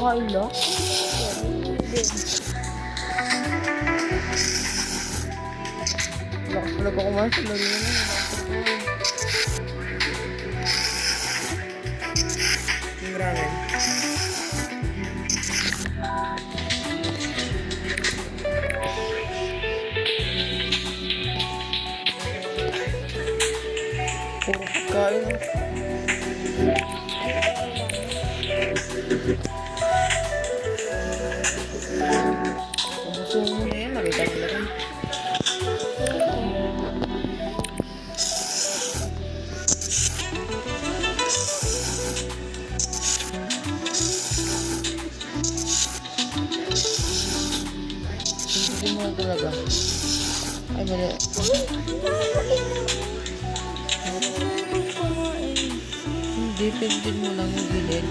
Kakain lang? Lakas talaga kumain sa laro na. Yung ramen. Puro pagkain. Gusto mo na yan, nakita mo na rin. Hindi mo na talaga. Ay, mali. Hindi, pintin mo lang yung gilid.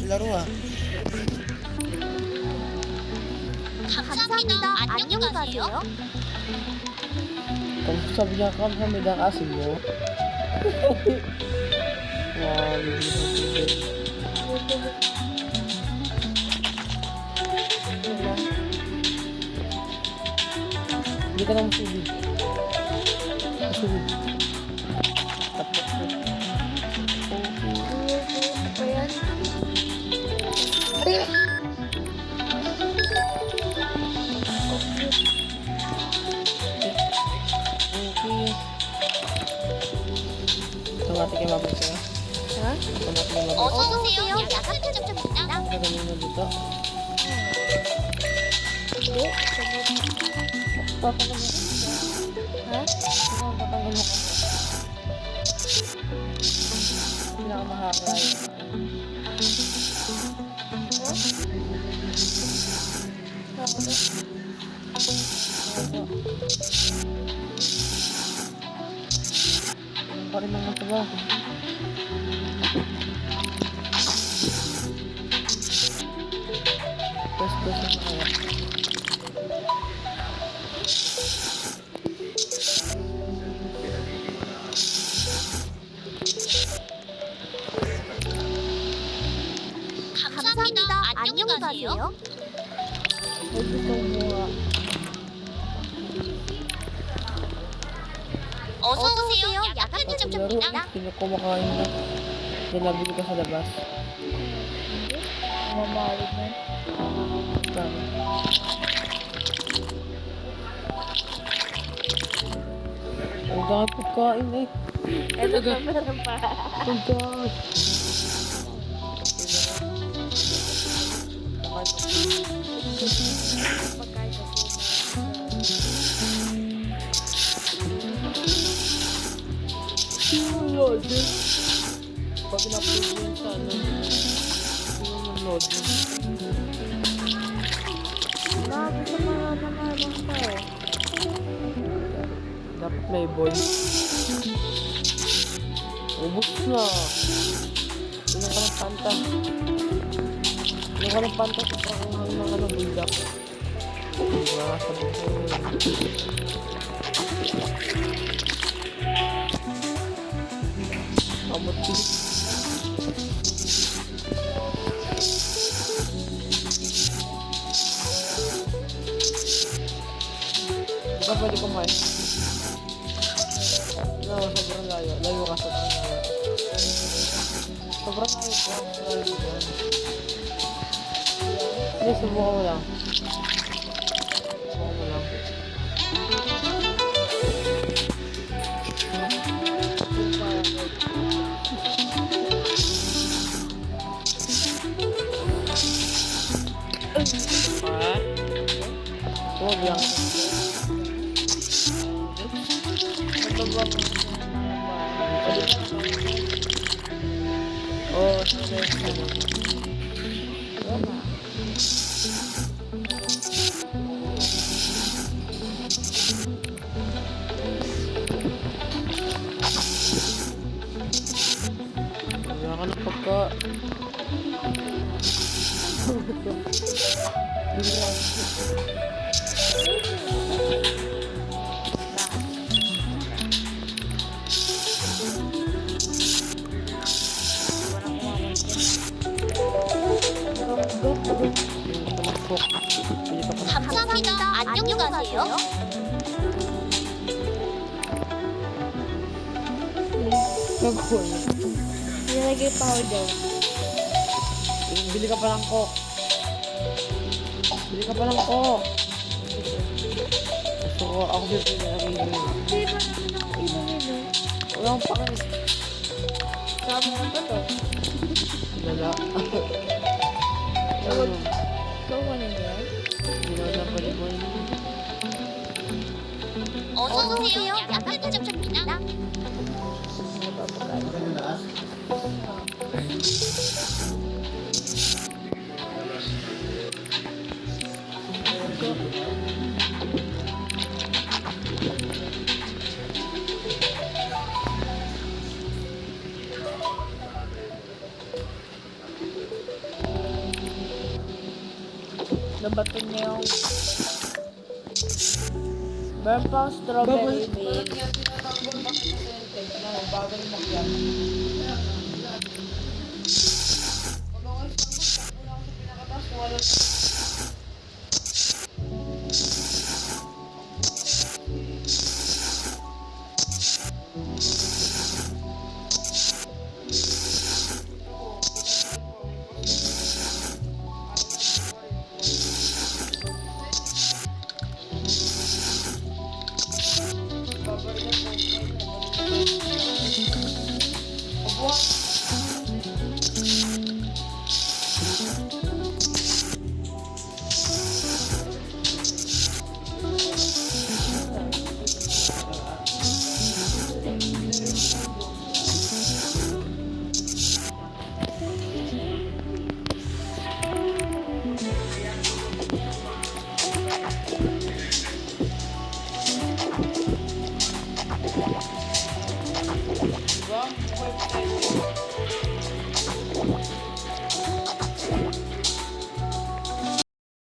Laro ah. 감사합니다. 안녕히 가세요. Kung sabi niya kamsamida ang asin mo. Wow, hindi ka na masubig. Masubig. Tapos na. Apa yan? Okay. Tomate kayo mabot sa'yo. Ha? Tomate kayo mabot. 어서오세요. 야간 편집점입니다. Gagawin mo dito. 네? Tatanggal mo. Ha? Tatanggal mo. Pinakamahaba yun. Parin naman ito ba? Press na kaya. 감사합니다. 안녕히 가세요. 어서오세요. 야간 Laro, 편집점입니다. kumakain na. Ginabili ka sa labas. Mamawid na. Grabe. Ang dami pagkain eh. Ito na meron pa. Ang dami. Pagkain ko Load. Pag in-upload mo yun sa ano, yung load. gusto mo na naman pa eh. Dapat playboy. Ubus na. Tingnan ka ng panta. Tingnan ka ng panta sa pranguhan ng ano, buldak. Diba? Sabi ko Amot ko. Di ba pwede kumain? No, sobrang layo. Layo ka, sobrang layo. Sobrang layo ko. Layo ko. Hindi, subukan mo lang. Subukan mo lang. Huwag lang. Oh, stress na. Wala ka ng pagka. Hindi Palakpok. Pili ka pa. 감사합니다. 안녕히 가세요. Gagawin. Nilagay pa ako dyan. Bili ka pa ng coke. Bili ka pa ng coke. Gusto ko, ako bili na lang yun. Hindi ba naman ako inumin eh? Wala akong pakinig. Sama na ba to? Lala. Huwag. Ikaw ka na yan? Lala pa rin mo. 어서 오세요. 약간 도착합니다. Nabato niya yung meron pa akong strawberry milk. Bagal makyat. Pag ako sa pinakataas, kung ano